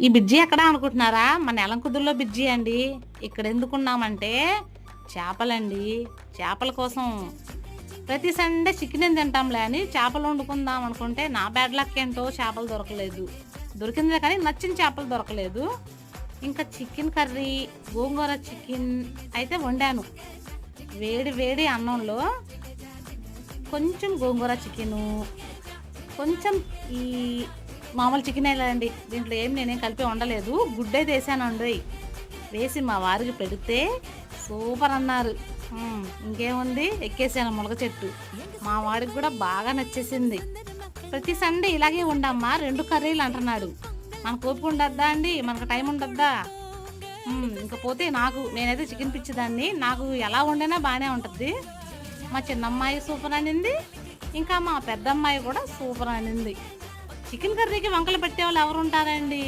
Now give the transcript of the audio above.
ఈ బిర్జీ ఎక్కడ అనుకుంటున్నారా? మన ఎలంకుదుర్లో బిర్జీ అండి. ఇక్కడ ఎందుకున్నామంటే చేపలండి. చేపల కోసం ప్రతి సండే చికెన్ తింటాంలే అని చేపలు వండుకుందాం అనుకుంటే నా బ్యాడ్ లక్ ఏంటో చేపలు దొరకలేదు. దొరికిందే కానీ నచ్చిన చేపలు దొరకలేదు. ఇంకా చికెన్ కర్రీ, గోంగూర చికెన్ అయితే వండాను. వేడి వేడి అన్నంలో కొంచెం గోంగూర చికెను, కొంచెం ఈ మామూలు చికెన్ అండి. దీంట్లో ఏం నేనేం కలిపి వండలేదు. గుడ్డైతే వేసానండి. వేసి మా వారికి పెడితే సూపర్ అన్నారు. ఇంకేముంది, ఎక్కేసాను మునగ చెట్టు. మా వాడికి కూడా బాగా నచ్చేసింది. ప్రతి సండే ఇలాగే ఉండమ్మా 2 కర్రీలు అంటున్నాడు. మనకు ఓపిక ఉండద్దా అండి? మనకు టైం ఉండద్దా? ఇంకా పోతే నేనైతే చికెన్ పిచ్చిదాన్ని. నాకు ఎలా వండినా బాగానే ఉంటుంది. మా చిన్నమ్మాయి సూపర్ అనింది. ఇంకా మా పెద్దమ్మాయి కూడా సూపర్ అనింది. చికెన్ కర్రీకి వంకలు పెట్టేవాళ్ళు ఎవరు ఉంటారండి?